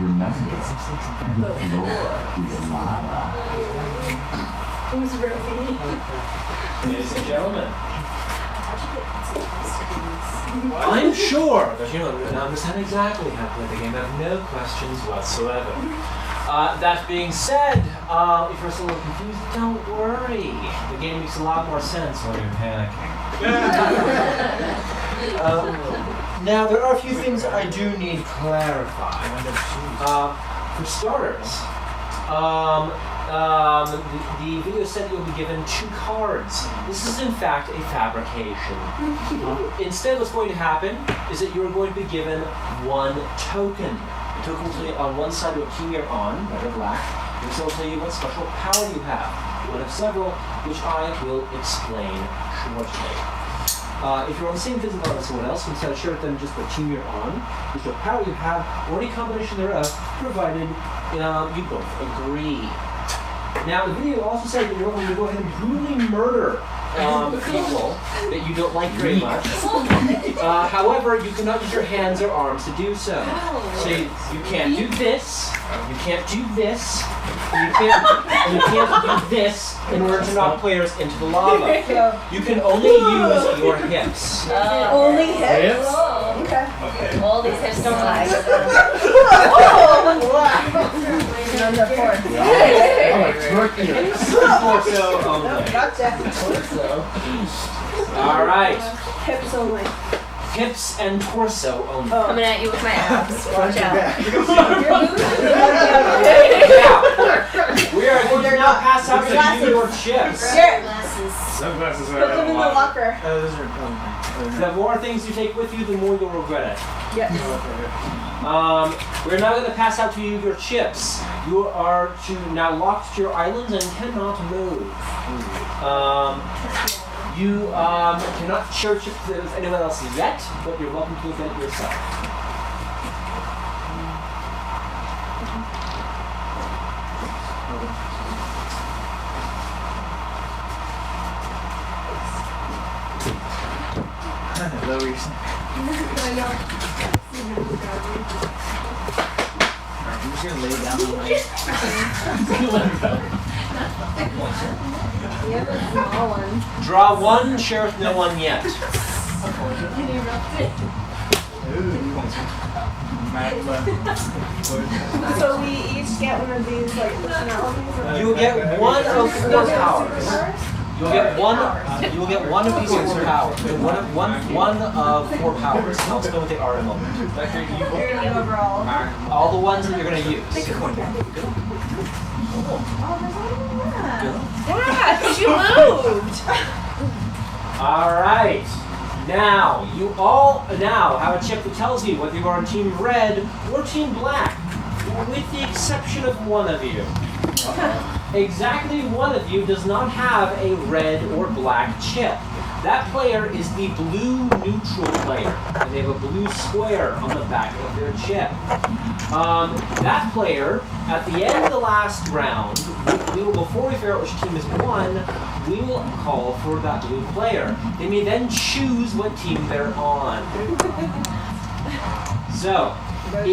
Remember, the floor is lava. Who's Ruby? Ladies and gentlemen, I'm sure that you understand exactly how to play the game. I have no questions whatsoever. That being said, if you're still a little confused, don't worry. The game makes a lot more sense when you're panicking. Now, there are a few things I do need clarified. For starters, the video said you'll be given 2 cards. This is in fact a fabrication. Instead, what's going to happen is that you're going to be given 1 token. The token will tell you on one side what team you're on, red or black. It will also tell you what special power you have. One of several, which I will explain shortly. If you're on the same physical as someone else, instead of share with them just what team you're on, which what power you have, or any combination thereof, provided you both agree. Now, the video also said that you're going to go ahead and brutally murder people that you don't like very much. However, you cannot use your hands or arms to do so. So you can't do this, you can't do this, and you can't do this in order to knock players into the lava. You can only use your hips. Only hips? Oh, okay. All these hips don't lie. Number 4. Torso only. Gotcha. All right. Hips only. Hips and torso only. Coming at you with my abs. Watch out. Now, we are going to now pass out to you your chips. Sunglasses. Put them in the locker. The more things you take with you, the more you'll regret it. Yes. We're now going to pass out to you your chips. You are now locked to your islands and cannot move. You cannot share chips with anyone else yet, but you're welcome to event yourself. I know. I'm just gonna lay down on my You have a small one. Draw 1, share with no one yet. So we each get one of these like personalities? You will get 1 of 4 powers. You will get one of these 4 powers. One of 4 powers. I'll explain what they are in a moment. You're gonna give overall. All the ones that you're going to use. Yeah, because you moved. All right. Now, you all now have a chip that tells you whether you are on Team Red or Team Black, with the exception of one of you. Exactly one of you does not have a red or black chip. That player is the blue neutral player, and they have a blue square on the back of their chip. That player, at the end of the last round, before we figure out which team has won, we will call for that blue player. They may then choose what team they're on. So, if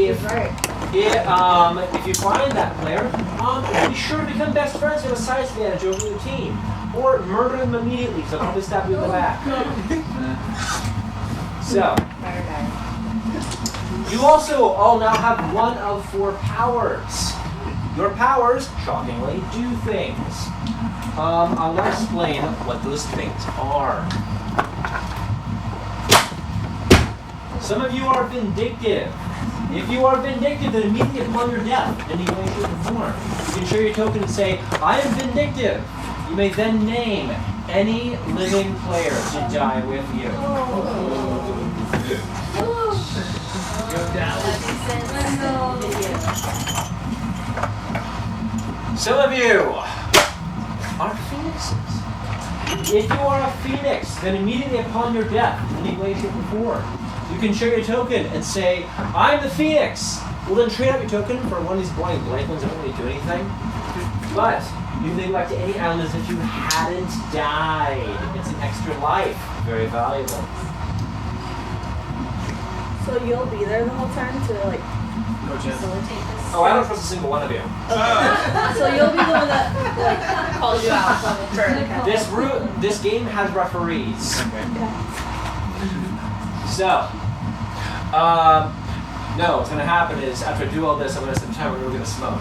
you find that player, be sure to become best friends and have a size advantage over the team. Or murder them immediately, so I'll probably stab you in the back. So, you also all now have 1 of 4 powers. Your powers, shockingly, do things. I'll now explain what those things are. Some of you are vindictive. If you are vindictive, then immediately upon your death, in any way, shape, or form, you can share your token and say, I am vindictive. You may then name any living player to die with you. Some of you are phoenixes. If you are a phoenix, then immediately upon your death, in any way, shape, or form, you can share your token and say, I'm the phoenix. We'll then trade out your token for one of these boring blank ones that don't really do anything. But you can go back to any island as if you hadn't died. It's an extra life. Very valuable. So you'll be there the whole time to like... No, Oh, I don't trust a single one of you. So you'll be the one that Calls you out for This game has referees. So, no, what's going to happen is after I do all this, I'm going to spend time and we're going to smoke.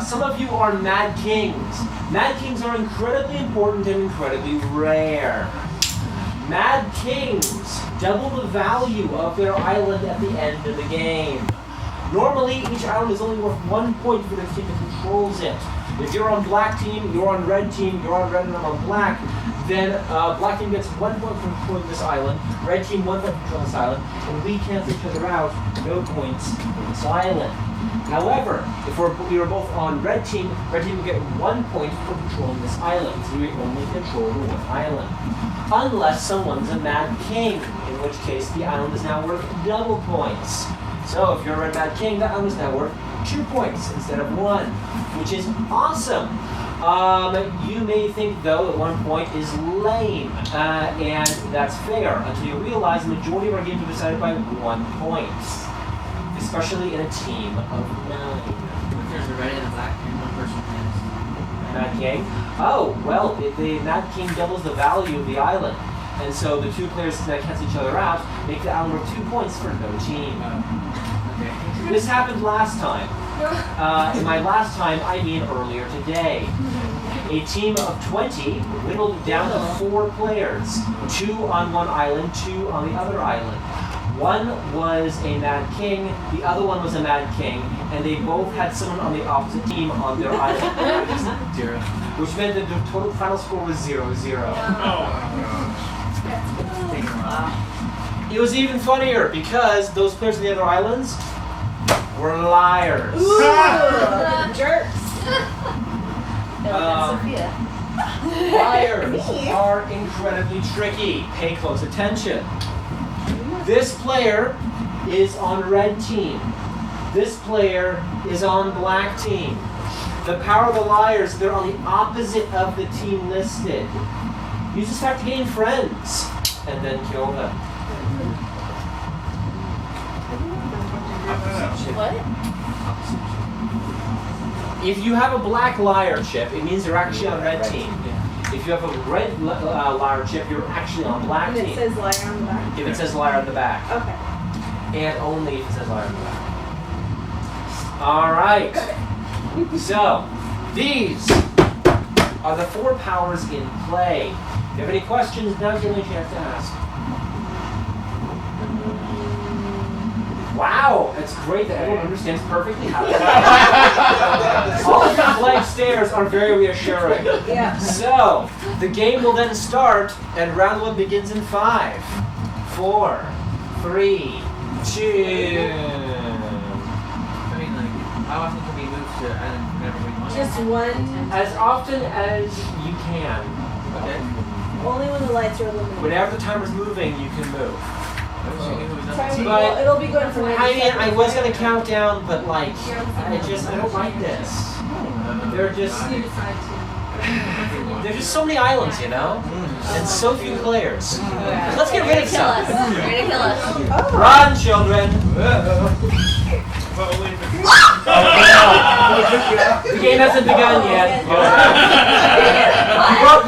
Some of you are Mad Kings. Mad Kings are incredibly important and incredibly rare. Mad Kings double the value of their island at the end of the game. Normally, each island is only worth 1 point for the team that controls it. If you're on black team, you're on red team, you're on red and I'm on black, then black team gets 1 point for controlling this island, red team 1 point for controlling this island, and we cancel each other out, no points for this island. However, if we were both on red team will get 1 point for controlling this island, so we only control the one island. Unless someone's a Mad King, in which case the island is now worth double points. So if you're a Red Mad King, that island is now worth 2 points instead of 1, which is awesome. You may think, though, that 1 point is lame, and that's fair, until you realize the majority of our games are decided by 1 point, especially in a team of 9. If there's a red and a black, and one person wins. Mad King? Oh, well, the Mad King doubles the value of the island, and so the two players that cancel each other out make the island worth 2 points for no team. Okay. This happened last time. In my last time, I mean earlier today. A team of 20 whittled down to 4 players, 2 on one island, 2 on the other island. One was a Mad King, the other one was a Mad King, and they both had someone on the opposite team on their island. 0. Which meant that the total final score was 0-0. It was even funnier because those players on the other islands were liars. jerks. Liars are incredibly tricky. Pay close attention. This player is on red team. This player is on black team. The power of the liars, they're on the opposite of the team listed. You just have to gain friends and then kill them. What? If you have a black liar chip, it means you're actually on red team. If you have a red liar chip, you're actually on black And team. it says liar on the back. If it says liar on the back. Okay. And only if it says liar on the back. Alright. So, these are the 4 powers in play. If you have any questions, now's your only chance to ask. Wow, it's great that everyone understands perfectly how to play. All of your blank stares are very reassuring. Yeah. So, the game will then start, and round 1 begins in 5, 4, 3, 2. I mean, like, how often can we move to island whenever we want? Just one. As often as you can. Okay. Only when the lights are illuminated. Whenever the timer's moving, you can move. But- It'll be good for 90 I mean, I seconds. was gonna count down, but like, I don't like this. They're just so many islands, you know, and so few players. Let's get rid of Kill us. some. You're gonna kill us. Run, children. The game hasn't begun yet.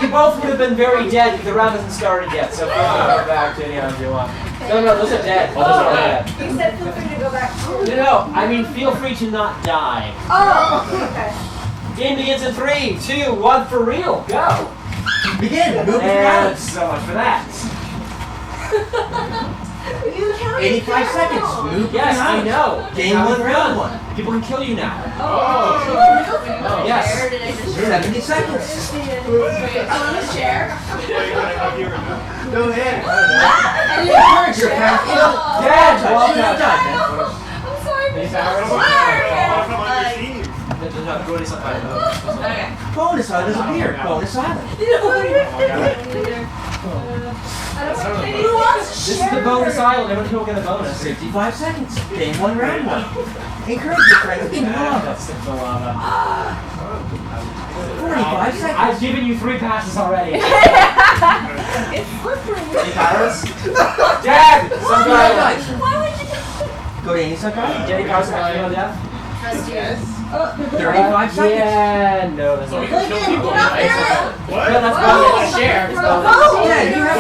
You both would have been very dead if the round hasn't started yet, so feel free to go back to any of you want. No, those are dead. Those are dead. You said feel free to go back. No, I mean feel free to not die. Oh, okay. Game begins in 3, 2, 1 for real. Go. Begin. Move And so much for that. You counted 85 down. seconds. Move Yes, I know. Game Now 1, it's round done. 1. People can kill you now. Oh. Yes. Where did I just 70 seconds. on the chair? Go ahead. Your Dad, Well welcome. done, man. I'm sorry. These Go to somebody. Okay. Bonus island is up here. Bonus island. Who wants to This is share the bonus your- island. Everyone will get a bonus. 55 seconds. Game 1, round 1. Encourage your friends. Give me lava. That's the lava. 45 seconds. I've given you 3 passes already. suck island. Jenny Carson actually on death? Trust you. 35 seconds. Yeah, no, that's So we not. can kill people on Get up ice. there. What? No, that's Oh, bonus. Share. It's bonus. Dad, you have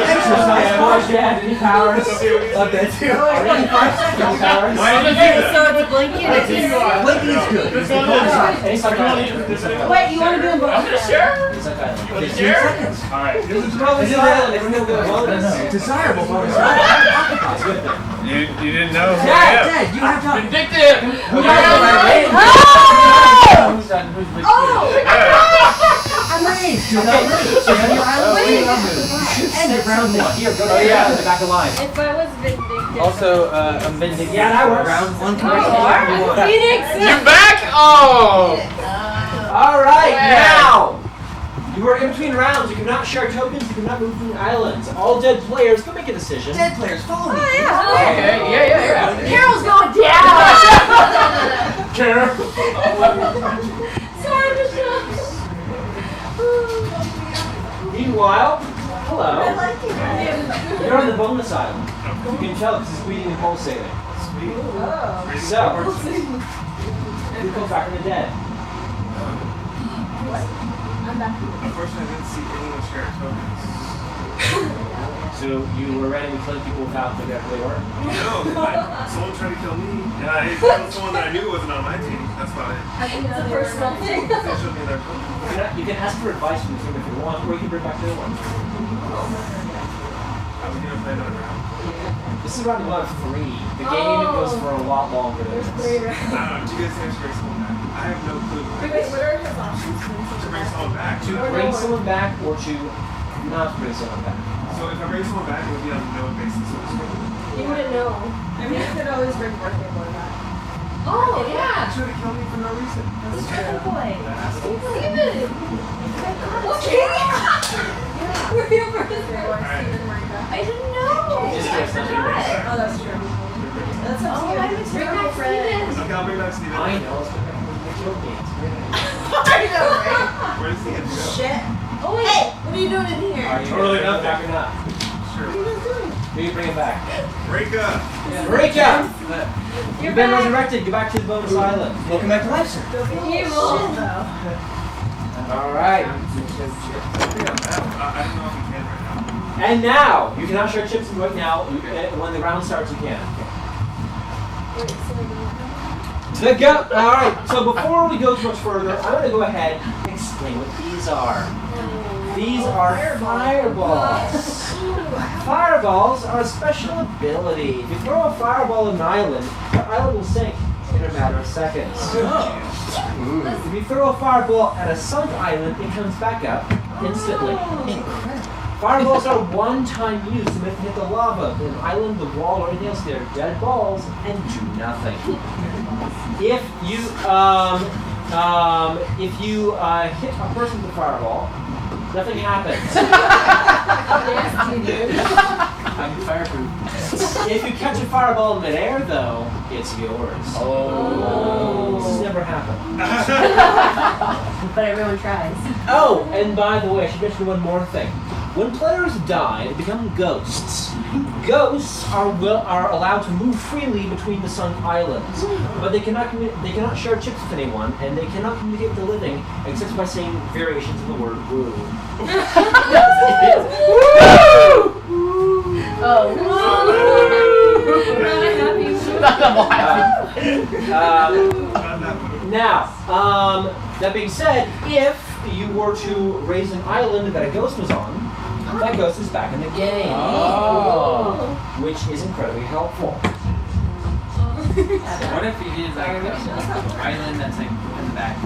Exercise force, Dad. Any powers? Up there too. 25 Any seconds. powers? Why did you do Okay, that? so it's a blinky and it's a Blinking is good. It's the bonus island. Any suck island. Wait, you want to do a I'm bonus? gonna share. Any suck island. 15 Share? seconds. Alright. This is bonus island. It's still good bonus. It's desirable bonus island. It's good thing. You didn't know who I Dad, am. Dad, you have to. Vindictive! Who got the right way? Who's done? Who's which I'm raged. You're not raged. So you have your island. End of round one. Here, go to the back of the line. If I was vindictive. Also, I'm Vindictive. Yeah, that works. Round one. Phoenix. You're back? Oh! All right, Yeah. now you are in between rounds. You cannot share tokens. You cannot move between islands. All dead players go make a decision. Dead players, follow me. Okay, yeah. Carol's going down. Care. Sorry, Michelle. Meanwhile, hello. I like you. You're on the bonus island. You can tell because it's bleeding and pulsating. Oh. So, who comes back from the dead? Unfortunately, I didn't see anyone share tokens. So you were randomly killing people without figuring out who they were? No, someone tried to kill me, and I killed someone that I knew wasn't on my team. That's about it. I think it's a personal thing. They showed me their tokens. You can ask for advice from the team if you want, or you can bring back the other one. Are we gonna play another round? This is round 1 of 3. The game goes for a lot longer than this. Do you guys think I should bring someone back? I have no clue. Wait, what are his options? To bring someone back. To bring someone back or to not bring someone back. So if I bring someone back, it would be on a no basis. So to speak. You wouldn't know. I mean, you could always bring birthday boy back. Oh, yeah. Try to kill me for no reason. This birthday boy. Asshole. Steven. Okay. We're your birthday boy, Steven Marika. I didn't know. Just I guess that's forgot. Oh, that's true. That's up to Oh, you. I was Bring bring back back friends. Steven. Okay, I'll bring back Steven. I know, it's been a kill game. It's great. I know, right? Where does he get to go? Shit. Oh, wait. Hey, what are you doing in here? Are you Totally gonna bring him nothing. back or not? Sure. What are you doing? Who you bring him back? Rika! Rika! You're You've been back. resurrected. Go back to the bonus island. Welcome back to life, sir. Evil. Shit, though. All right. I don't know if he can right now. And now you cannot share chips right now. When the round starts, you can. Wait, so I don't know. The go. All right. So before we go too much further, I'm going to go ahead and explain what these are. These are fireballs. Fireballs are a special ability. If you throw a fireball at an island, the island will sink in a matter of seconds. If you throw a fireball at a sunk island, it comes back up instantly. Fireballs are one-time use to make it hit the lava, an island, the wall, or anything else. They're dead balls and do nothing. If you hit a person with a fireball, nothing happens. Yes, you do. I'm fireproof. If you catch a fireball in midair, though, it's yours. Oh. This has never happened. But everyone tries. Oh, and by the way, I should mention one more thing. When players die, they become ghosts. Ghosts are allowed to move freely between the sunk islands, but they cannot share chips with anyone, and they cannot communicate with the living except by saying variations of the word "woo." Oh. Now, that being said, if you were to raise an island that a ghost was on, that ghost is back in the game, which is incredibly helpful. What if you did like an island that's like in the back?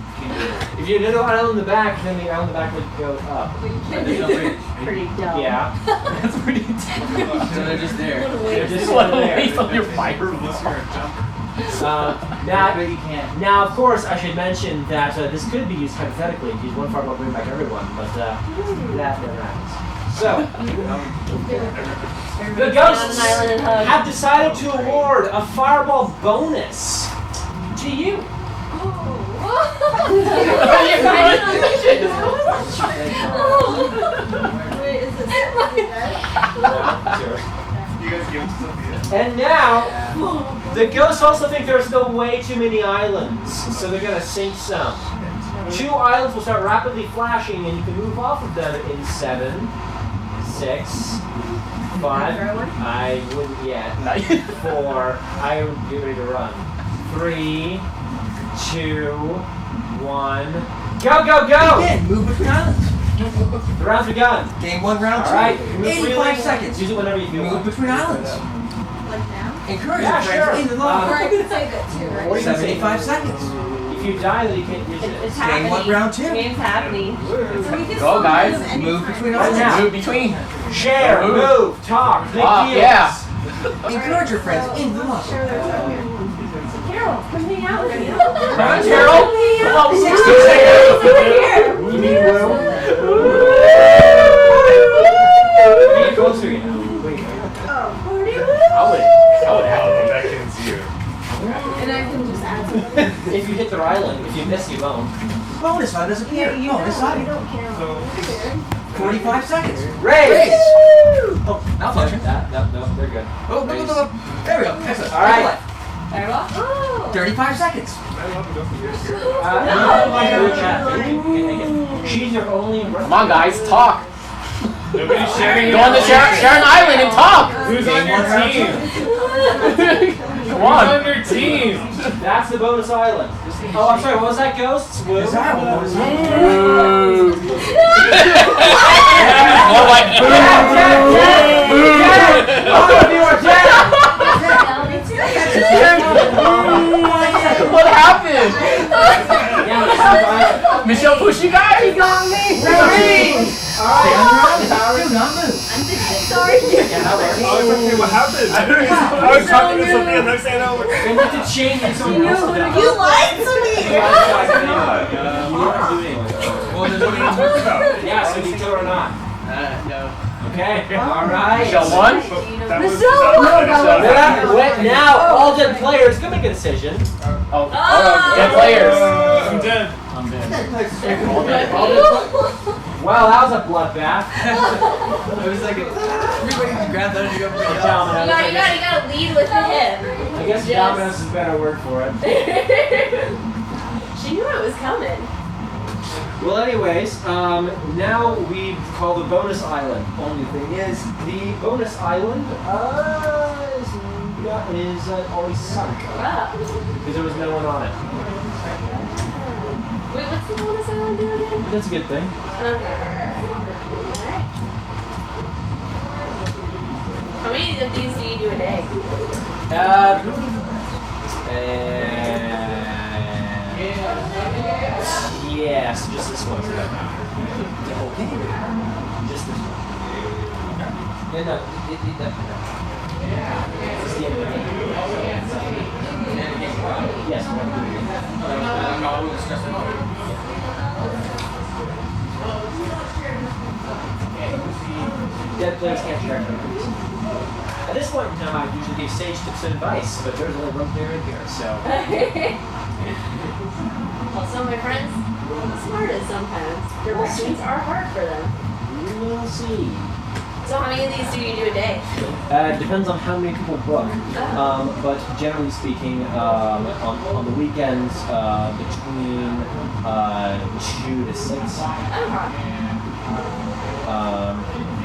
If you did an island in the back, then the island in the back would go up. There's no bridge. Pretty dumb. Yeah. That's pretty dumb. So they're just there. They're just What a there. waste of your Unless you're a jumper. But you can't. Now, of course, I should mention that this could be used hypothetically to use one fireball to bring back everyone, but that never happens. So, the ghosts on an island and hug. have decided to award a fireball bonus to you. Wait, is it something like that? You guys give him to Sophia. And now, the ghosts also think there's still way too many islands, so they're gonna sink some. 2 islands will start rapidly flashing, and you can move off of them in 7, 6, 5. I wouldn't yet. 4. I would be ready to run. 3, 2, 1. Go, go, go! Again, move between islands. The round's begun. Game 1, round 2. All right. 85 seconds. Use it whenever you feel Move like. between islands. Like now? Encourage Yeah, your friends sure. into the Or I lava. could say that too, Or right? you can say 75 seconds. If you die, then you can't use It's it. Game happening. 1, round 2. Game's happening. So we can Go, still guys. move anytime. Move between Right islands. now. Move between. Share, move, talk, make deals. Yeah. Encourage your friends into the lava. Sure, there's okay. Carol, come hang out with me. Come on, Carol. Come on, 60 seconds. You mean Will? Get closer, you know. Wait. I would have to. Beckons you. And I can just add something. If you hit their island, if you miss, you won't. Bonus side doesn't appear. Bonus I side. don't care. So, 45 seconds. Raise! Oh, malfunction. No, they're good. Oh, no. There we go. Excellent. All right. Fireball? Oh. 35 seconds. I love to go for years. She's your only. Come on, guys, talk. Nobody's sharing. Go on the share an island and talk. Who's on Game your 1, round 2. team? Come Who's on. on your team? That's the bonus island. Oh, I'm sorry. What was that, Ghosts? Will? Is that one? Bonus side. More like All of you are dead! What happened? Yeah, that's the island. Michelle Bush, you guys? Stay on your island. Do not move. Sorry. Yeah, that works. Oh, it's okay. What happened? I was talking to Sophia and next thing I know, We need to change it so we know something else. You lied to me. You weren't doing it. well, then what are you talking about? Yeah, so you kill or not. No. Okay, alright. Michelle won? That was Now, all dead players can make a decision. Oh, dead players. I'm dead. I'm dead. Well, that was a bloodbath. I was like, everybody just grabbed that and go pretty Dominoes, up. I You guess- gotta lead with the hip. I guess Yes. Domino's is a better word for it. She knew it was coming. Well, anyways, now we call the bonus island. Only thing is, the bonus island is always sunk Wow. because there was no one on it. Wait, what's the bonus island do again? That's a good thing. How many of these do you do a day? Yes, just this one. Okay. Just this one. Yeah, no, it's the end of the game. Yes. Dead players can't track numbers. At this point in time, I usually give sage tips and advice, but there's only one player in here, so. Also, my friends, smartest sometimes. Directions are hard for them. We will see. So how many of these do you do a day? It depends on how many people book. But generally speaking, on the weekends, between 2 to 6.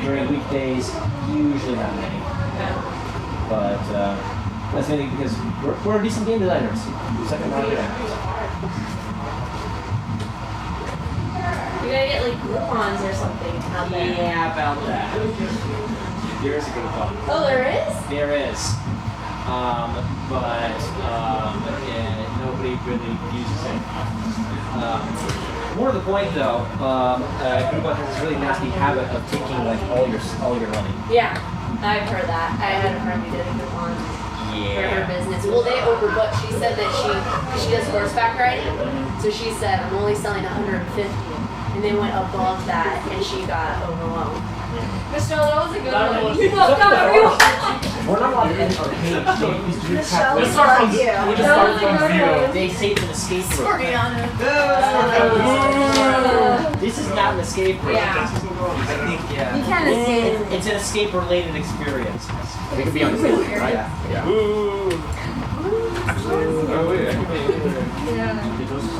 During weekdays, usually not many. But that's mainly because we're decent game designers. Second round designers. You gotta get like coupons or something out there. Yeah, about that. There is a good one. Oh, there is? There is. But nobody really uses it. More to the point though, Groupon has this really nasty habit of taking like all your money. Yeah, I've heard that. I had a friend who did a coupon for her business. Well, they overbooked. She said that she does horseback riding, so she said I'm only selling 150, and they went above that, and she got overwhelmed. Michelle, that was a good one. You booked on everyone. We're not allowed to end our page. Michelle, Let's we start love from you. we'll just That start was a from good zero. one. They say it's an escape room. This is not an escape room. Yeah. I think, yeah. You can't escape. It's an escape-related experience. We could be on the same team, right? Yeah.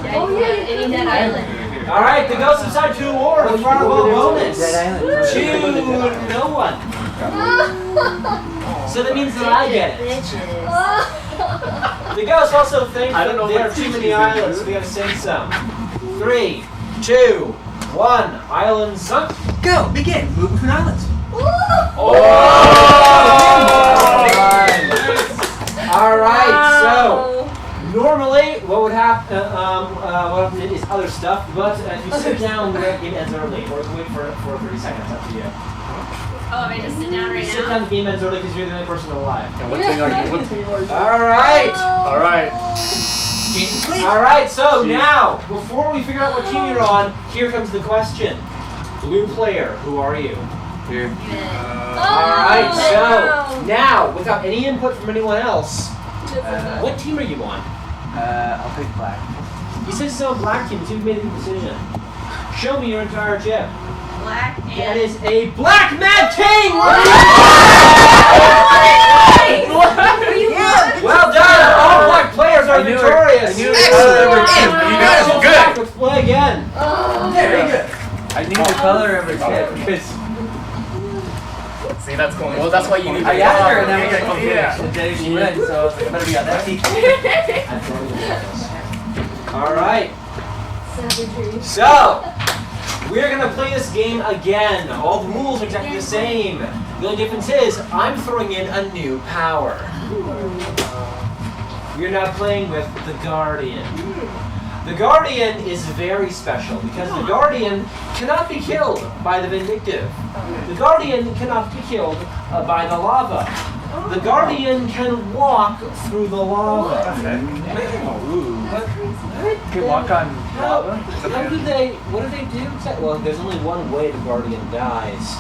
Oh yeah, any dead island. All right, the ghosts decide to award a fireball bonus Dead to no one. So that means that I get it. The ghosts also think I don't that know there what are too many teachers islands, do. so we gotta sink some. 3, 2, 1. Island sunk. Go. Begin. Move between islands. All right, so normally what would happen? What is other stuff, but if you sit down, the game ends early, or wait for 30 seconds. Up to you. Oh, am I just sit down right Sit now? down, the game ends early because you're the only person alive. And what thing are you? What thing are you? All right. All right. All right, so now, before we figure out what team you're on, here comes the question. Blue player, who are you? Here. All right, so now, without any input from anyone else, what team are you on? I'll pick black. You said it's on black team, so you've made a good decision. Show me your entire chip. Black and... That is a black mad king! Well done! All black players are victorious! Excellent. You guys are good. Let's play again. Very good. I need the color of her chip because See, that's going. Well, that's why you need to I asked her and then then we got and then she went, so I was like, I better be on that team. All right. So, we're gonna play this game again. All the rules are exactly the same. The only difference is I'm throwing in a new power. We're now playing with the Guardian. The Guardian is very special because the Guardian cannot be killed by the Vindictive. The Guardian cannot be killed by the lava. The Guardian can walk through the lava. Can walk on lava? How do they, what do they do? Well, there's only one way the Guardian dies.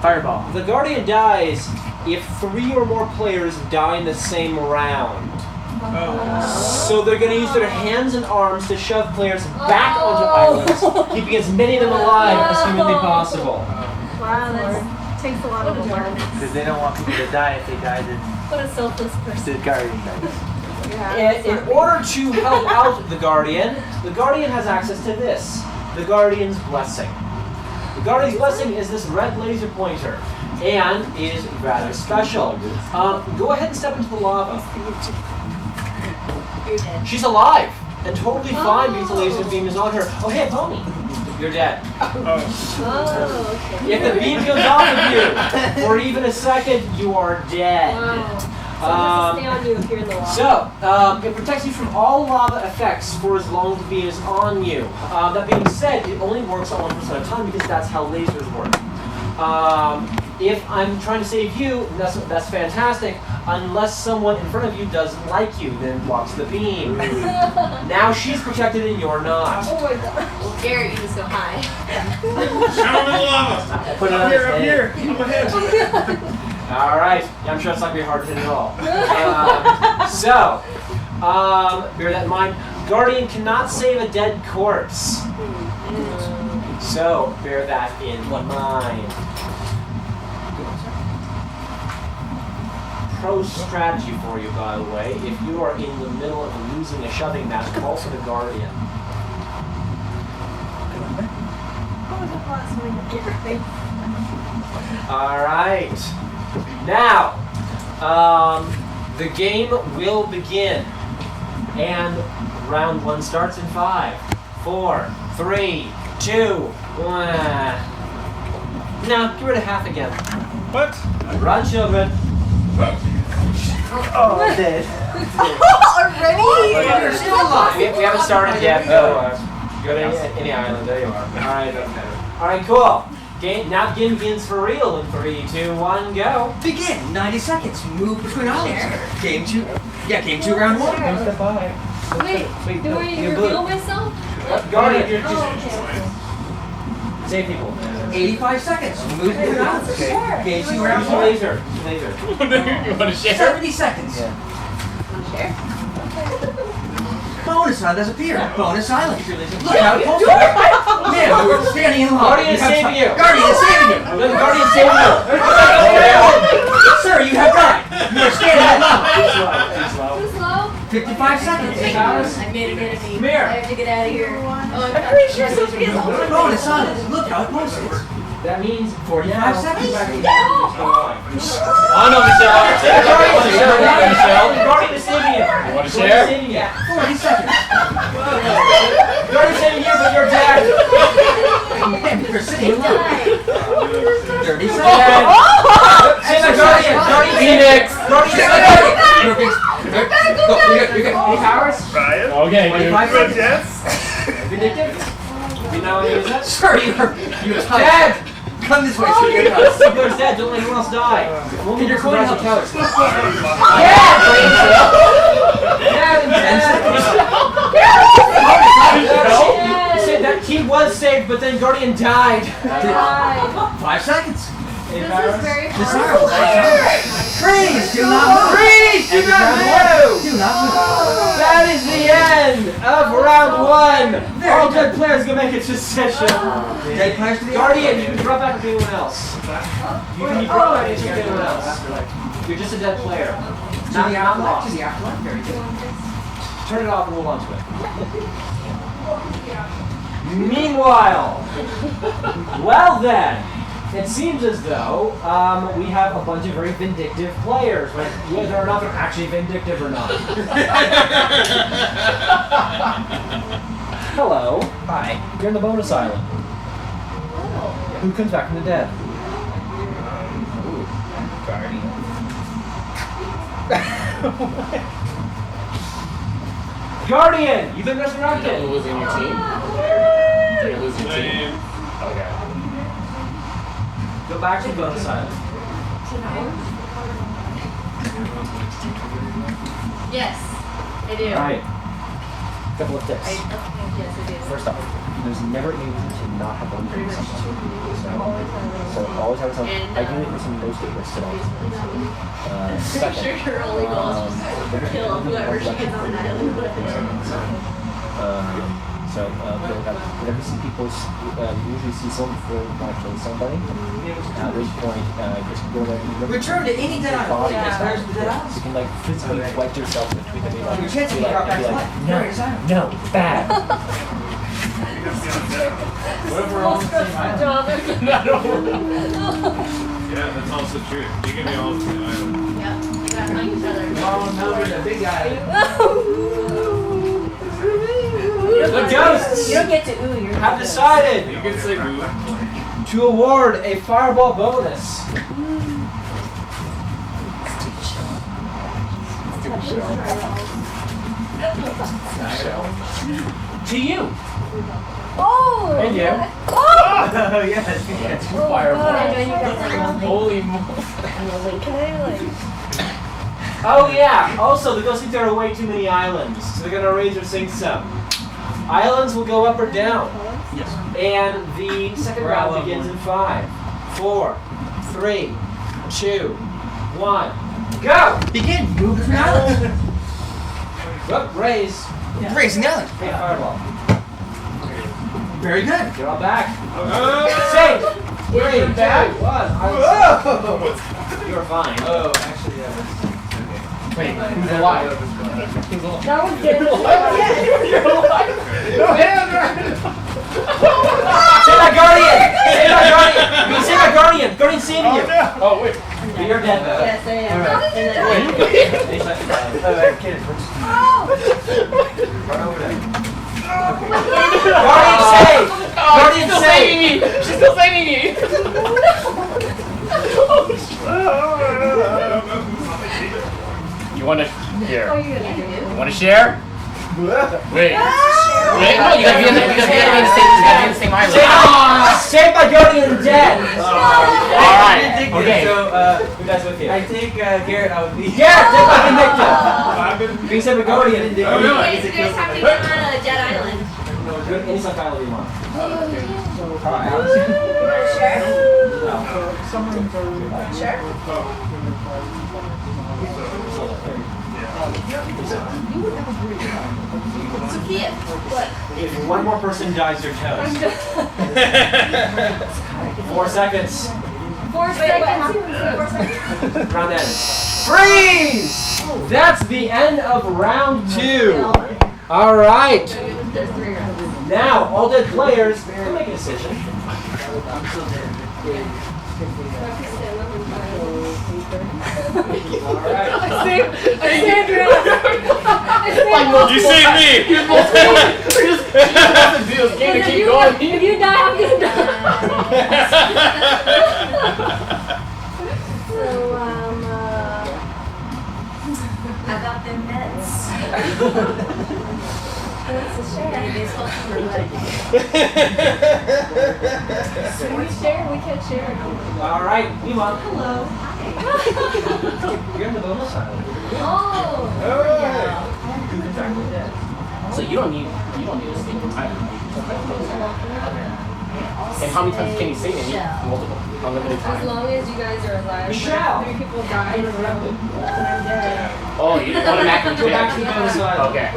Fireball. The Guardian dies if 3 or more players die in the same round. So they're going to use their hands and arms to shove players back onto islands, keeping as many of them alive as humanly possible. Wow, that takes a lot of awareness. Because they don't want people to die if they die, then What a selfless person. the guardian dies. In order to help out the Guardian has access to this, the Guardian's Blessing. The Guardian's Blessing is this red laser pointer and is rather special. Go ahead and step into the lava. You're dead. She's alive and totally fine because the laser beam is on her. Oh, hey, Pony, you're dead. Oh, okay. If the beam goes off of you for even a second, you are dead. Wow. So it has to stay on you if you're in the water. So, it protects you from all lava effects for as long as the beam is on you. That being said, it only works on 1% of the time because that's how lasers work. If I'm trying to save you, that's fantastic. Unless someone in front of you doesn't like you, then blocks the beam. Now she's protected and you're not. Oh my god. Well, Garrett, you just go high. Show him the lava. Put it on his head. On my head. All right. Yeah, I'm sure it's not going to be hard to hit at all. Bear that in mind. Guardian cannot save a dead corpse. So, bear that in mind. Pro strategy for you, by the way, if you are in the middle of losing a shoving match, call for the Guardian. Alright. Now, the game will begin. And round 1 starts in 5, 4, 3, 2, 1. Now, get rid of half again. What? Run, children. Oh, I'm dead. Already? You're still alive. We haven't started yet. Go to any island. There you are. Alright, doesn't matter. Alright, cool. Now the game begins for real in 3, 2, 1, go. Begin. 90 seconds. Move between islands. Game 2. Yeah, game 2, round 1. Don't step by. Wait, do no, I you're reveal blue. myself? Guardian, you're Oh, just okay. save people. 85 seconds. Move between islands. Game 2, round Use 1. a laser. Laser. You want to share? 70 seconds. Yeah. Share? Bonus island has appeared. Bonus island. Use your laser. Look how it pulls. Man, we were standing in lava. Guardian is saving you. Guardian is saving you. The Guardian saving you. Sir, you have Bonus on it. Look how it pulsates. That means 45 seconds. Oh no, Michelle. Guardian is saving you. You want to share? 40 seconds. Guardian saving you, but you're dead. Man, you're sitting alone. 30 seconds. Save the Guardian. Guardian Phoenix. Guardian save You're good. Any powers? Ryan? Okay, dude. 25 Good seconds. Jets? Vindictive. You know what it is? Sure, you're Dead. Come this way, so you're good. Sigler's dead. Don't let anyone else die. Get your coin help couch. That he was saved, but then Guardian died. 5 seconds. This is very Disarm. hard. Freeze! Do not move. Freeze! Do not move! Do not move. That is the end of round 1. All dead players can make a decision. Dead players to the Guardian, you can drop back with anyone else. You can be brought back with anyone else. You're just a dead player. To the afterlife. To the afterlife. Very good. Turn it off and hold on to it. Meanwhile, well then, it seems as though we have a bunch of very vindictive players, whether or not they're actually vindictive or not. Hello. Hi. You're in the bonus island. Who comes back from the dead? Guardian! You've been resurrected! You're losing your team? You're losing your team? Okay. Go back to the bonus island. Yes, I do. Alright. Couple of tips. Yes, I do. First off, there's never any reason to not have one thing. So always have something. Ideally, there's some no-state risks at all. Sure, your only goal is just to kill whoever she gets on that island with. Whenever you see people, usually see someone before you want to kill somebody. At which point, just go there and Return to any dead island. body. Expires the dead island. You can like physically wipe yourself between the like, Your chance to be get brought back to like, life. no, Very exciting. no, bad. What if we're all on the same island? Yeah, that's also true. You can be all the same island. Yep, we gotta find each other. Oh no, we're the big guy. The ghosts You don't get to ooh, you're have decided You can say boo. to award a fireball bonus to you. Oh! And you. Oh yes. Holy moly. Can I like... Oh yeah. Also, the ghosts think there are way too many islands, so they're gonna raise or sink some. Islands will go up or down. Yes. And the second round begins in 5, 4, 3, 2, 1, go! Begin. Move between islands. Whoop, raise. Raising the island. Hey, fireball. Very good. You're all back. Save! 3, 2, 1. You're fine. Oh, actually, yeah. Wait, who's alive? That was good. You're alive! No hands right! Save my guardian! Save my guardian! You can save my guardian! Guardian's saving you! Oh, wait. But you're dead though. Yes, I am. Guardian save! Guardian She's still save! saving me! She's still saving me! You wanna here? Oh, you're gonna do You wanna share? Wait. Wait, no, you gotta be in the same island. Save my guardian dead! Alright, okay. So, Who dies with you? I think Garrett, I would be. Garrett, take my vindictive! Being save my guardian. You guys have to get on a dead island. Any sunk island you want. Sure. Sophia, what? If one more person dies, you're toast. 4 seconds. 4 seconds. 4 seconds. Round ends. Freeze! That's the end of round 2. All right. There's 3 rounds. Now, all dead players can make a decision. Alright. You saved me! If you die, I'm gonna die. So, How about them Mets? that's a share. Baseball team or what? Can we share? We can't share. Alright, Iman. Hello. You're in the bonus island. Oh. So you don't need a save. And how many times can you save it? Multiple. Unlimited As time. long as you guys are alive. Michelle. 3 people die in a row. And I'm dead. Oh, you automatically Go back to the bonus island. Okay.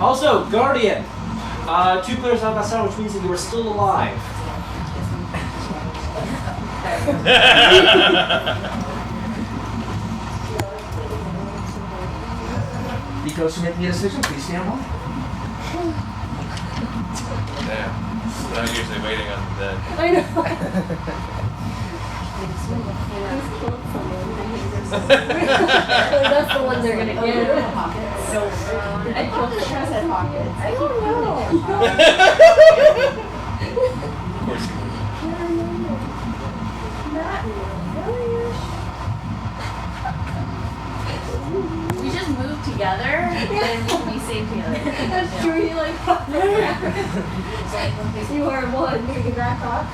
Also, Guardian. 2 players out outside, which means that you are still alive. Because you make me a decision, please stand on. Damn. I'm usually waiting on the dead. I know. Who's killed someone? That's the one they're gonna get. So, I killed the trust at pockets. I don't know. Of course you would. We just move together, and we can be safe together. That's true. You like you are one. You can back off.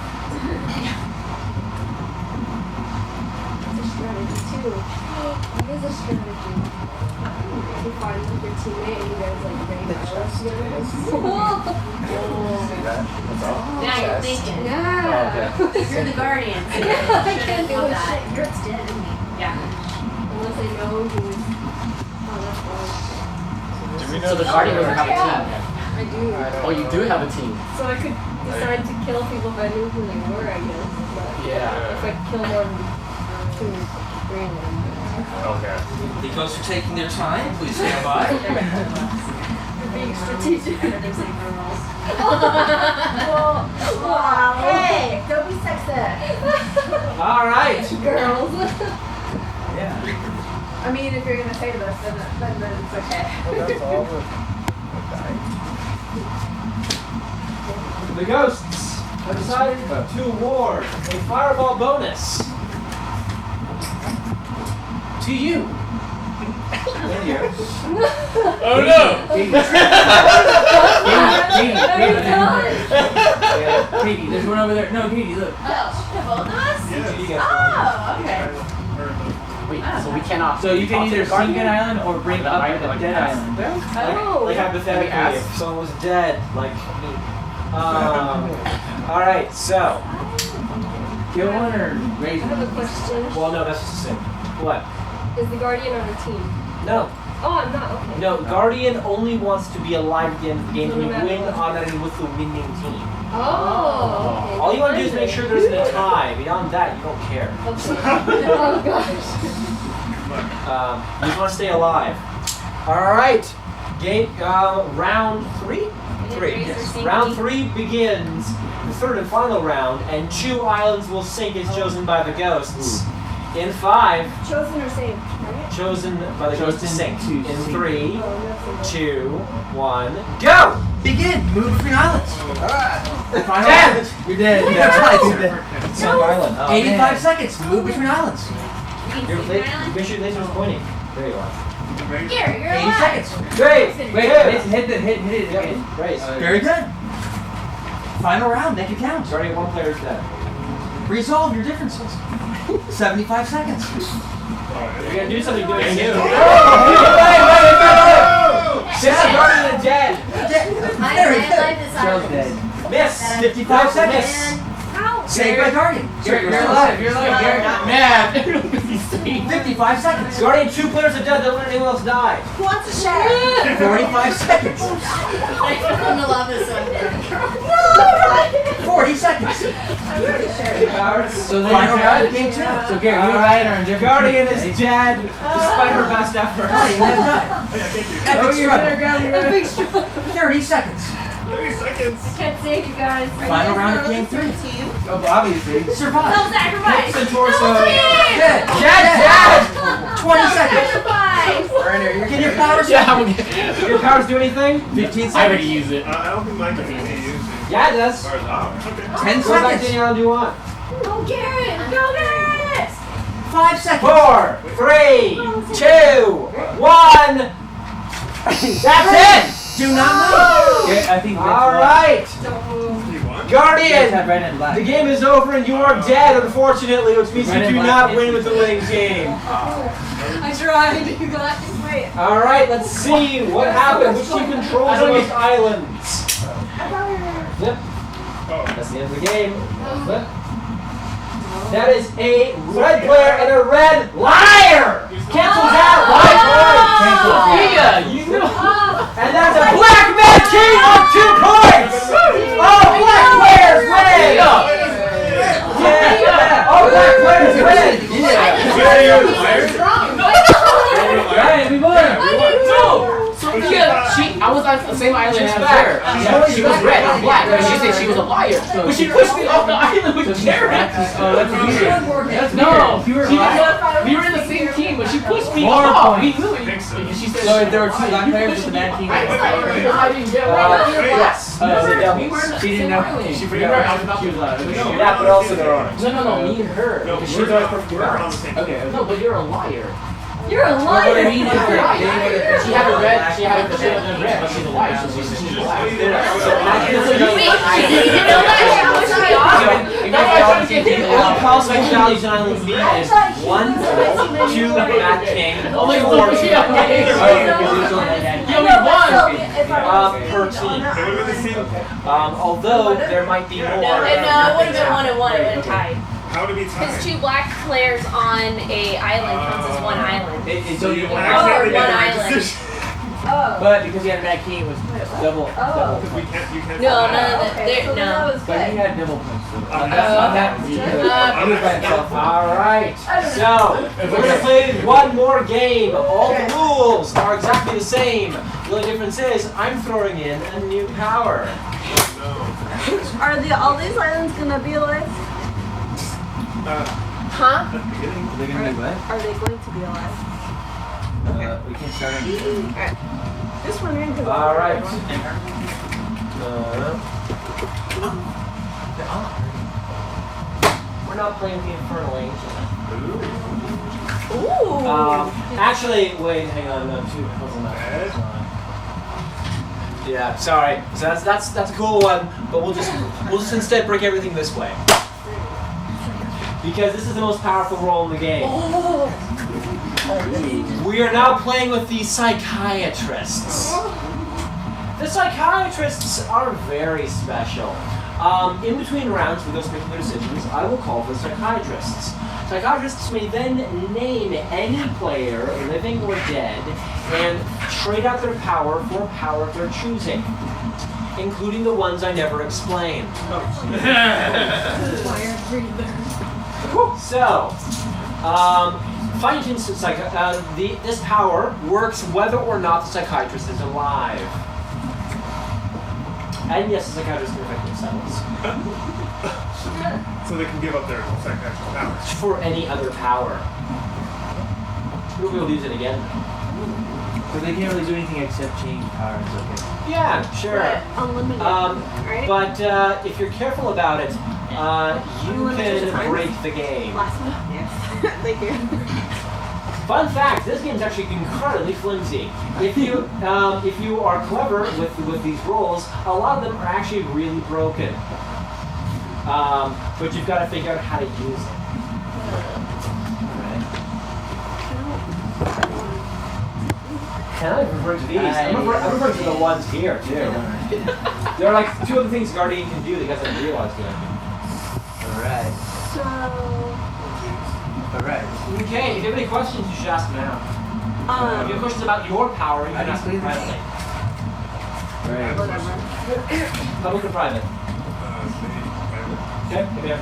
It's a strategy too. It is a strategy. You find your teammate and you guys like bring balance together. Now you're thinking. Yeah. You're the guardian. I can't do Love it. that. You're dead, isn't he? Yeah. Unless I know who's. Oh, that's wrong. Do we So know the Guardian doesn't have a team. I do. Oh, you do have a team. So I could decide to kill people if I knew who they were, I guess. But Yeah. if I kill more than 2, 3 of them. Okay. Because you're taking their time, please stand by. You're being strategic. Wow. Hey, don't be sexist. Alright. Girls. Yeah. I mean, if you're gonna say this, then it's okay. The ghosts have decided to award a fireball bonus to you. Oh no! Katie, there's one over there. No, Katie, look. Oh, both of us? Yes. You guys Oh, okay. Wait, so we cannot. So you can talk to either the Guardian? sink an island or bring up Like the like dead ask island. them? Oh. Like hypothetically, ask? if someone was dead, like me. Alright, so. Kill one or raise I have a one? question. Well, no, that's just a sim. What? Is the Guardian on the team? No. Oh, I'm not. Okay. No, Guardian only wants to be alive at the end of the game and you win automatically with the winning team. Oh. Okay. All you want to do is make sure there isn't a tie. Beyond that, you don't care. Okay. Oh gosh. You just want to stay alive. Alright. Game, round 3? Round 3 begins the 3rd and final round, and 2 islands will sink as chosen by the ghosts. In 5, Chosen or saved, right? chosen by the ghosts to sink. In 3, Oh, that's 2, 1, go! Begin. Move between islands. Dead! You're dead. That's right. You're dead. Sunk island. 85 seconds. Move between islands. Make sure your laser is pointing. There you are. Here, you're 80 alive. seconds. Great! Wait, hit it again. Yep, raise. Very good. Final round. Make it count. Starting 1 player's dead. Resolve your differences. 75 seconds. You're gonna do something good too. Oh! Sarah Guardian is dead. Very good. Joe's dead. Miss. 55 seconds. Ow. Saved by Guardian. You're alive. You're alive. You're mad. 55 seconds. Guardian, 2 players are dead. Don't let anyone else die. Who wants a share? 45 seconds. I'm gonna love this one. 40 seconds. I'm ready to share. cards. So then you're out of game 2. So Gary, you and Ryan are in different Guardian teams, is right? dead, despite her best efforts. Oh, you have not. Hey, I can't do Epic that. struggle. Epic struggle. 30 seconds. 30 seconds. Can't save you guys. Final round of game 3. Oh, obviously. Survive. No sacrifice. Hips and torso. Dead. Dead. 20 seconds. Sacrifice. Get your powers. Yeah, I'm gonna. Do your powers do anything? 15 I already seconds. use it. I don't think mine can be used. Yeah, it does. As far as okay. 10 Go back to seconds. any round you want. Go Garrett. Go Garrett. 5 seconds. 4, 3, 2, 1. That's it. Do not move. Yeah, I think that's All what- right, Don't move. You won? You guys Guardian. have red and black. The game is over and you are dead, unfortunately, which means Red you and do black not is- win with the winning team. I tried. You guys. Wait. All right, let's see what happens. Which team controls the most islands? Flip. Oh. That's the end of the game. Flip. That is a red player and a red liar. Cancels out. White player. Yeah, you know. And that's a black man king with 2 points. Oh, black players win. Yeah. Oh, black players win. Ryan, we won. So yeah, I was on the same island She's as back. her. She's Yeah, always she was back. red, I'm black. But she said she was a liar. But she pushed me off the island with Jared. Oh, that's weird. That's No, weird. she was, we were in the same team, but she pushed me More off. We points. knew I think so. it. She said, So if there were 2 black players with a bad team. I didn't get Yes. Oh, the We devils. were in the She didn't same know. island. She We forgot. were- She was loud. Yeah, but also there aren't. No, me and her. No, She's we're always not- perfectly we're not on balanced. the same team. Okay. No, but you're a liar. You're a What I liar. mean is that they would've- She had a red. She had a red, but she's a liar. So she's black. Wait, she didn't know that. She pushed me off. That's why I'm trying to get The him only out. possible values on Island B is 1, 2, Mad King, Oh my 4, God, King. yeah. Yeah, we won. Per team. They would've been the same. Although there might be more. No, it would have been 1 and 1. It would have tied. How would it be Because tied? 2 black players on a island counts as 1 island. So you I won. accidentally made one the right island. decision. Oh. But because you had a bad king, it was double. Oh. Because you can't. No, none of the. Okay, so then that No. was But he good. had double points. On Oh. that, he was by himself. All right. So we're gonna play one more game. All the rules are exactly the same. The only difference is I'm throwing in a new power. Are all these islands gonna be alive? Huh? They're gonna be what? Are they going to be alive? We can't start anything. Just wondering. 'Cause All right. We're not playing the Infernal Angel. Ooh. Actually, wait, hang on, no, 2 puzzle masters. Yeah, sorry. So that's a cool one, but we'll just instead break everything this way. Because this is the most powerful role in the game. We are now playing with the psychiatrists. The psychiatrists are very special. In between rounds, for those making their decisions, I will call for psychiatrists. Psychiatrists may then name any player, living or dead, and trade out their power for power of their choosing, including the ones I never explained. So, finding this power works whether or not the psychiatrist is alive. And yes, the psychiatrist can affect themselves. So they can give up their psychiatric powers. For any other power. We'll be able to use it again. So they can't really do anything except change powers, okay. Yeah, sure. But unlimited. Right? But if you're careful about it, you can break the game. Last one. Yes. Thank you. Fun fact: this game's actually incredibly flimsy. If you are clever with these rolls, a lot of them are actually really broken. But you've got to figure out how to use it. And I'm referring to these. I'm referring to the ones here too. There are like 2 other things Guardian can do that you guys haven't realized yet. Alright. So. Alright. Okay, if you have any questions, you should ask them now. If you have questions about your power, you can ask them privately. Alright. Whatever. Public or private? Maybe. Okay, come here.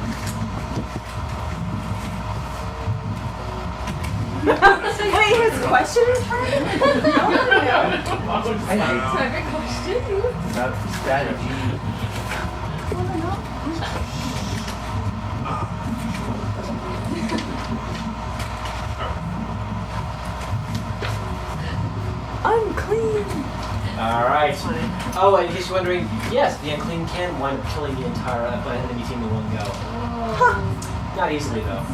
Wait, his question is hard? About strategy. Unclean. Alright. Oh, and in case you're wondering, yes, the unclean can wind up killing the entire enemy team in one go. Not easily, though.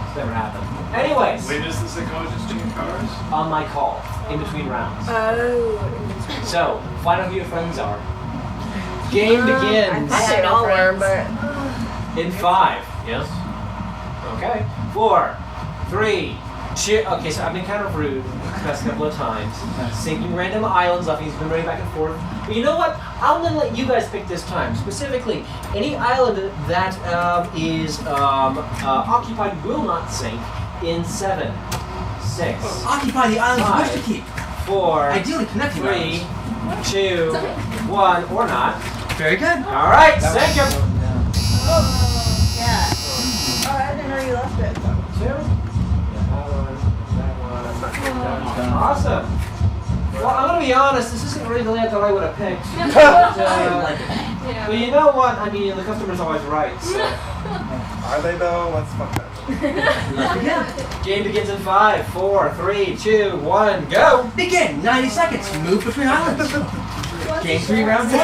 It's never happened. Anyways, Wait, does the psychologist change powers? on my call, in between rounds. Oh. So, find out who your friends are. Game begins I thought they all were, but. in 5. Yes? Okay. 4, 3, 2. Okay, so I've been kind of rude the past couple of times. Sinking random islands off, he's been running back and forth. But you know what? I'm going to let you guys pick this time. Specifically, any island that is occupied will not sink in 7, 6, Occupy the islands you wish to keep. 4, Ideally connecting 3, islands. 2, 1, or not. Very good. Alright, sink him! Yeah. Oh, I didn't know you left it. 2. That one. Awesome. Well, I'm gonna be honest, this isn't really the layout that I would have picked. But you know what? I mean, the customer's always right. So. Are they though? Let's fuck that. Game begins in 5, 4, 3, 2, 1, go! Begin. 90 seconds. Move between islands. Game 3, round 1.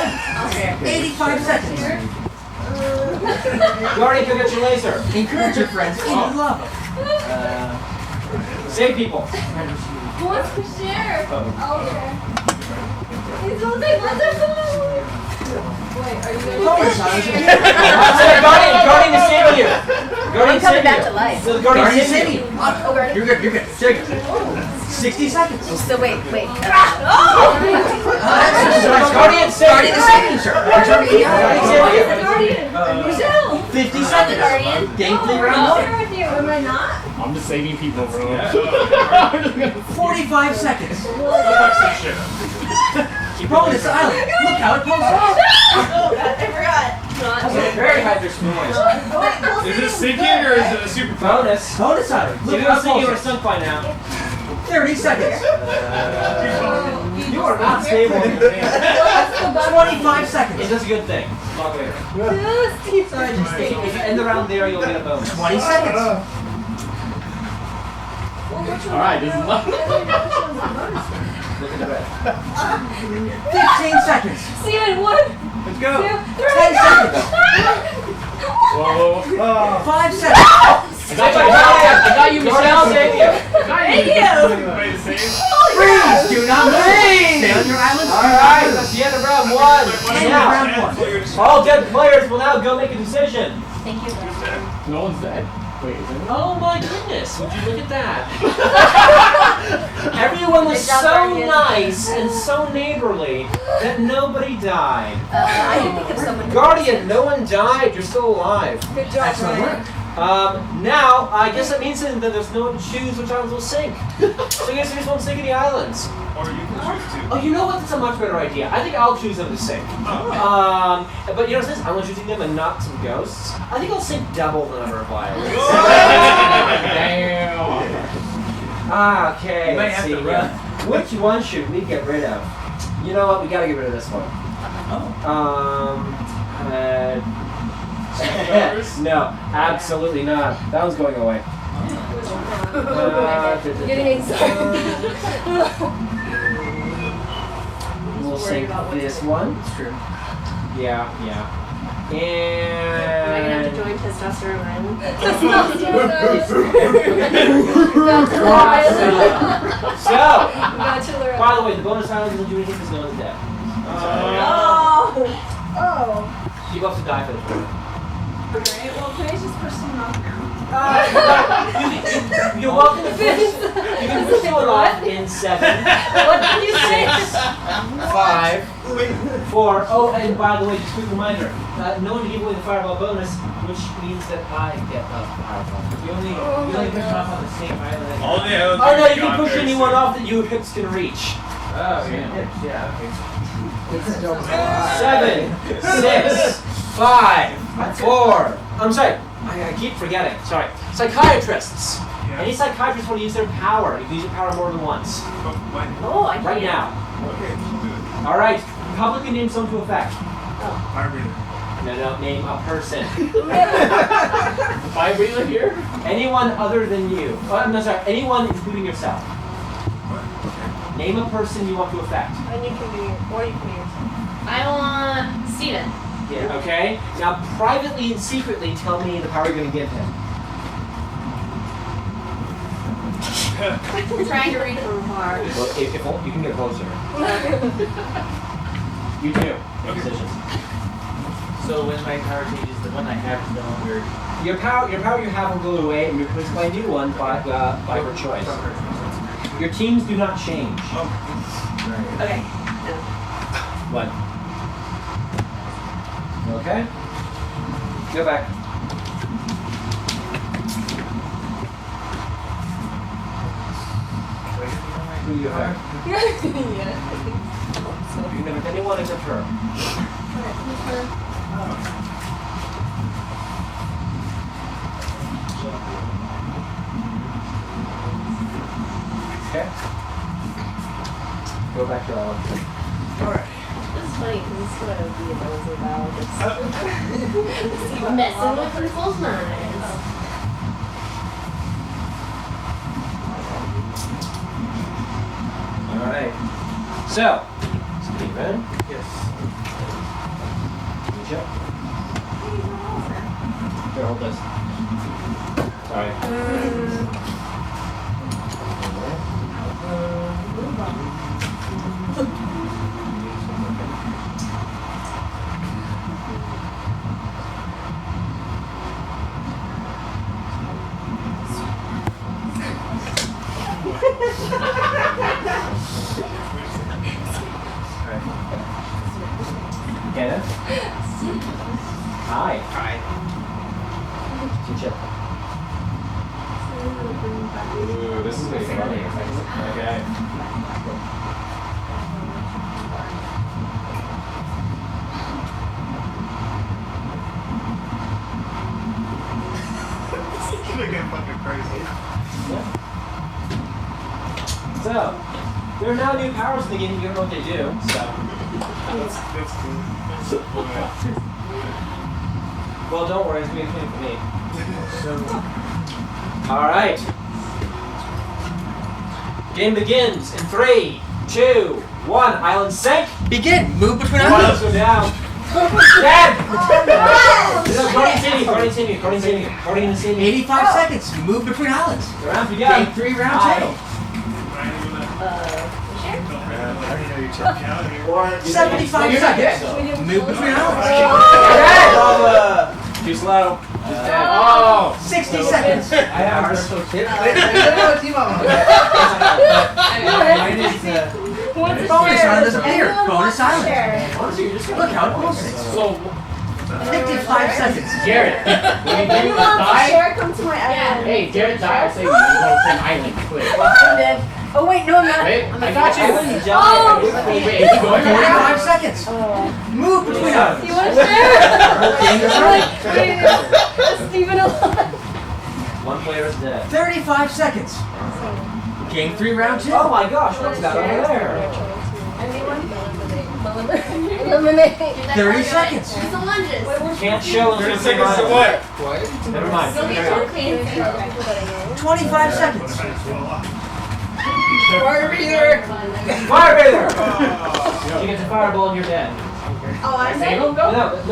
85 seconds. Guardian, go get your laser. Encourage your friends into the lava. Save people. Who wants to share? Okay. He's on the Wait, are you Bonus islands. Guardian is saving you. Guardian I'm coming saving back you. to life. So the Guardian Guardian saving saving you. you. Oh, Guardian. You're good. Take it. 60 seconds. So wait. Guardian Guardian saving is saving you, sir. Return to the Guardian island. saving you. 50 seconds. Guardian. Game 3, round 1. with you, am I not? I'm just saving people, bro. 45 seconds. Fuck some shit up. Bonus island. Look how it pulls off. I forgot. Very high pitched noise. Is this sinking or is it a super Bonus. Bonus island. If Look you how don't it think you were pulls off. sunk by now. 30 seconds. You are not stable in your pants. 25 seconds. Is this a good thing? Log later. If you end the round there, you'll get a bonus. 20 seconds. Alright, this is not. Look at the red. 15 seconds. Steven, 1, Let's go. 2, 3. 10 seconds. Whoa. 5 seconds. I got you, Michelle. Save you. Everybody the same? Freeze. Do not move. Stay on your island. Alright, that's the end of round 1. End of Now, round 1. all dead players will now go make a decision. Thank you. No one's dead. Wait, is it? Oh my goodness, would you look at that? Everyone was Good job, so Guardian. nice and so neighborly that nobody died. I didn't think of someone. Guardian, no one died, you're still alive. Good job, Excellent Ryan. work. Now, I guess that means that there's no one to choose which islands will sink. So I guess we just won't sink any islands. Or you can choose to. Oh, you know what? That's a much better idea. I think I'll choose them to sink. But you know, since I'm choosing them and not some ghosts, I think I'll sink double the number of islands. Damn. Okay, You might let's have see to here. Which one should we get rid of? You know what? We gotta get rid of this one. No, absolutely not. That one's going away. Getting anxiety. We'll Worried sink about what this to do. one. It's true. Yeah. Am I gonna have to And join Testosterone Island? so, Bachelor. by the way, the bonus island doesn't do anything because no one's dead. Oh. You have to die for this one. Alright, well, can I just push someone off now? You're welcome to push. You can push someone off in 7, What did you say? 5, 4. Oh, and by the way, just a quick reminder: no one to give away the fireball bonus, which means that I get the fireball. You only push them off on the same island. All the islands Oh no, are you can gone push very anyone soon. off that you hips can reach. Oh, yeah, okay. 7, 6, 5, 4. I'm sorry. I keep forgetting. Sorry. Psychiatrists. Yeah. Any psychiatrists want to use their power? You can use your power more than once. Oh, I Right can't. now. Okay, we'll do it. All right. Publicly name someone to effect. Fire breather. No, name a person. Fire breather here? Anyone other than you. No, sorry. Anyone including yourself. What? Okay. Name a person you want to affect. And you can do or you can do yourself. I want Steven. Yeah. Okay. Now, privately and secretly, tell me the power you're going to give him. I'm trying to read from afar. Well, if you can get closer. You too. Make decisions. So when my power changes, the one I have is no longer. Your power you have will go away, and you can play a new one by her choice. Your teams do not change. Okay. What? Okay. Go back. Who do you affect? Yeah. You can have anyone except her. Okay. Go back to Alan. Alright. This is funny because this is what I would be if I was a biologist. Messing with people's minds. Alright. So, Steven. Yes. Misha. Here, hold this. Sorry. Kenneth? Hi. Hi. Teacher. Ooh, this is going to be funny. Okay. You're gonna get fucking crazy. So, there are now new powers in the game. You don't know what they do. So, That's cool. well, don't worry. It's going to be for me. So All right. Game begins in 3, 2, 1. Island sink. Begin. Move between Islands islands. go down. Dead. According to Cindy. 85 seconds. Move between islands. Round to go. Game 3, round 2. Ryan, you wanna- Sure. don't I already know you're checking out here. 75 You're not dead. seconds. Move between islands. Too slow. Oh! 60 seconds. I have a virtual kit. Mine is What's Bonus share? island doesn't appear. Anyone Bonus wants to island. share? Look how it moves. So, 55 seconds. Jared, when you If do anyone wants to die, share, come to my island. hey, Jared died. I say you go to an island quick. I'm dead. Oh wait, no, I'm not. Wait, I'm I got you. I wouldn't die. Oh! Wait, is he going to 45 seconds. Move between islands. You want to share? I'm like, wait, is Steven alive? One player is dead. 35 seconds. Game 3, round 2. Oh my gosh, what's that over there? Anyone? Eliminate. 30 seconds. Use the lunges. Can't show until 30 seconds to what? Never mind. Don't get so clean. 25 seconds. Fire breather. Fire breather! You get the fireball and you're dead. Oh, I'm Save dead. him though? No,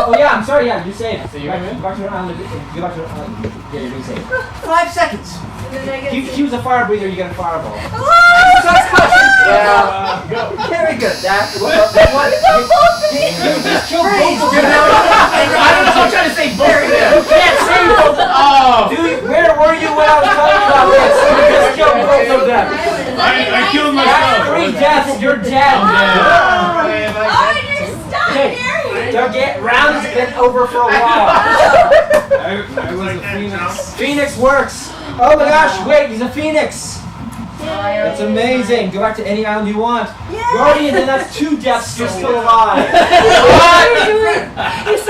oh yeah, I'm sorry, yeah, you saved. So you Go win? back to an island, go back to an island. Yeah, you're being saved. 5 seconds. And then I get If you use a fire breather, you get a fireball. Exercise caution. Yeah. Very good. That what? You just killed Freeze. both of You're them. now I don't know, I'm trying to say both of them. You can't save both of them. Oh! Dude, where were you when I was talking about this? You just killed both of them. I killed That's 3 deaths, you're dead. Oh, you're stuck, Okay, Gary. round has been over for a while. I was a phoenix. Phoenix works. Oh my gosh, wait, he's a phoenix. That's amazing. Go back to any island you want. Guardian, then that's 2 deaths. You're still alive.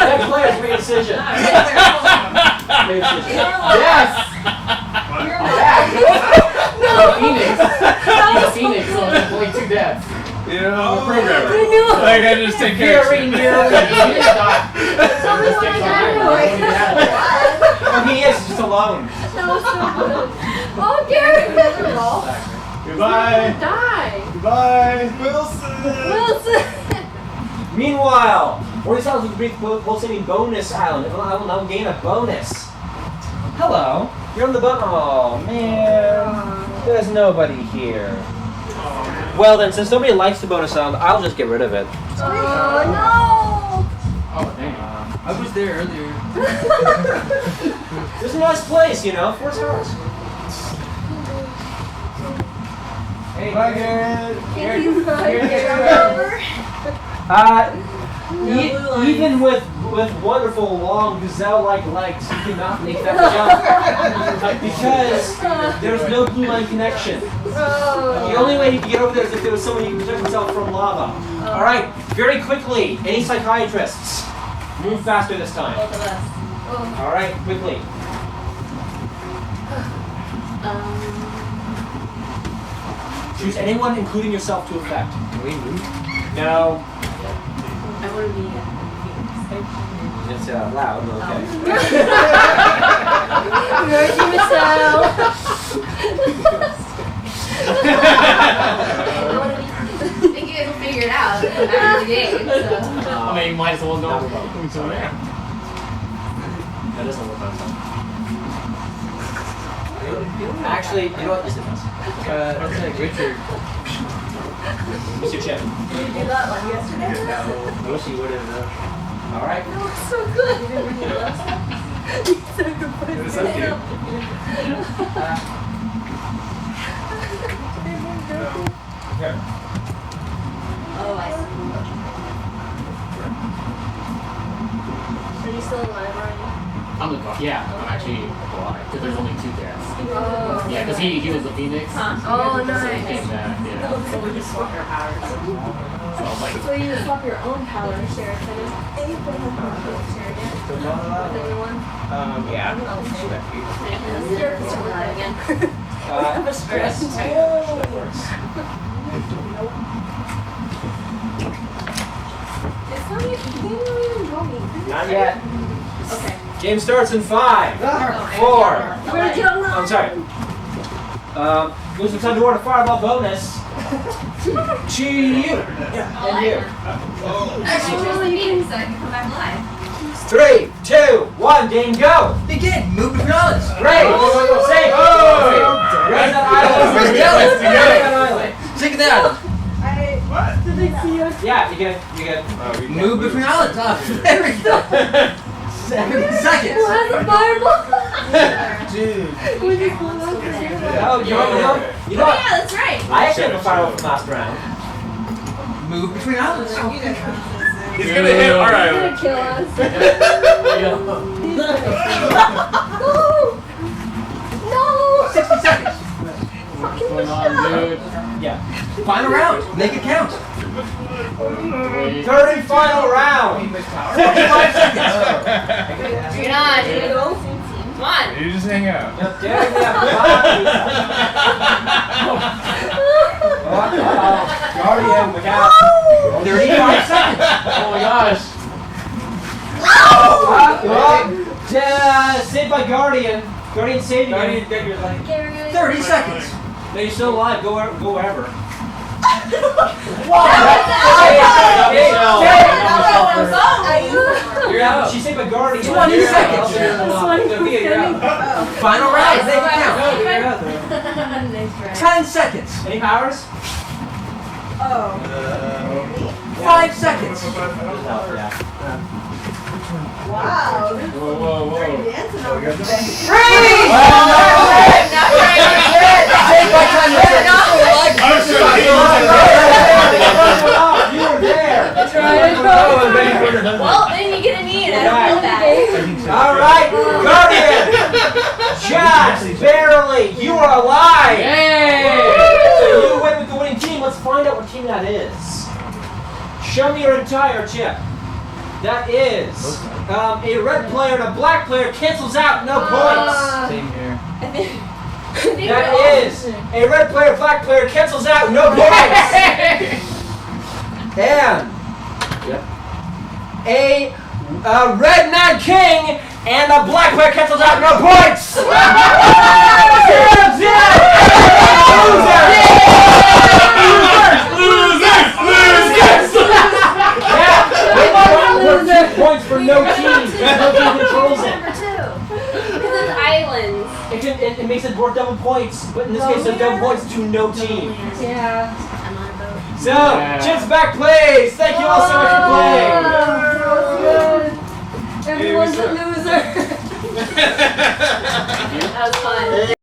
That player's made a decision. Made a decision. Yes. Phoenix. He's a Phoenix, so it's only 2 deaths. You know, I'm a programmer. Like I just take care of Very nearly. Oh, he is just alone. That was so good. Oh, Gary! Goodbye. Die. Goodbye. Wilson. Meanwhile, one of these islands will be pulsating bonus island. I will now gain a bonus. Hello. You're on the boat. Oh man, there's nobody here. Well then, since nobody likes the bonus island, I'll just get rid of it. Oh Oh, dang. I was there earlier. It's a nice place, you know. 4 stars. Hey, Bye, Garrett. no! Can you Even with wonderful long gazelle-like legs, you cannot make that jump because there's no blue line connection. The only way you can get over there is if there was someone who could protect himself from lava. All right, very quickly. Any psychiatrists? Move faster this time. Both of us. All right, quickly. Choose anyone, including yourself, to affect. Can we move? No. I want to be It's loud, but okay. Mercy Michelle. I think you guys will figure it out after the game. So. I mean, you might as well know. Sorry. That doesn't work on time. Actually, you know what? Yes, it does. It's like Richard. Mr. Chip. Did you do that one yesterday? I wish you would have. All right. That was so good. You didn't read it last time. You sacrificed It was so cute. Here. Oh, I see. Are you still alive, Ryan? I'm actually alive because there's only 2 deaths. Oh. Yeah, because he was a Phoenix. Oh, So he nice. came back, yeah. So we just swap our powers. So I was like, So you swap your own power share, kind of. Anybody have power share yet? With anyone? Yeah. Oh, okay. Again. Yes. That works. It's not even, you don't even know me. Not yet. Okay. Game starts in 5, 4. Where'd you go? I'm sorry. Lose some time to order fireball bonus. To you. Yeah, and you. Actually, choose the meeting so I can come back live. 3, 2, 1, game go. Begin. Move between islands. Great. Safe. Raise that island. Where's the island? Raise that island. Take that island. What? Did they see us? Yeah, you get. Move between islands. There we go. 7 seconds. Who has a fireball? Dude. We just blew up the Oh, you know Oh what? yeah, that's right. I actually have a fireball from last round. Move between islands. He's gonna hit our He's island. gonna kill us. No! 60 seconds. Fucking what's going on, dude? Yeah. Final round. Make it count. Wait. Third and final round. 45 seconds. Bring it on, dude. Come on. You just hang out. Guardian, look out. 35 seconds. Oh my gosh. Saved by Guardian. Guardian saved you. Guardian dead your life. 30 seconds. No, you're still alive. Go wherever. You're out. She saved by Guardian. 20 You're out. seconds. You're out. Final round. Make it count. You're out there. Nice try. 10 seconds. Any powers? 5 seconds. Yeah. Whoa, whoa, whoa. I'm sure You were there. That's right. Well, then you get a knee and I don't feel bad. All right, Guardian. Just barely. You are alive. Hey! Show me your entire chip. That is a red player and a black player cancels out, no points. Same here. That is a red player, black player cancels out, no points. And a red man king and a black player cancels out, no points. 0-0. Losers. 2 points for no team. No team controls it. Number 2. Because it's islands. It makes it worth double points, but in this case, it's double points to no team. Yeah. I'm on a boat. So, Chips back plays. Thank you all so much for playing. Everyone's a loser. That was fun.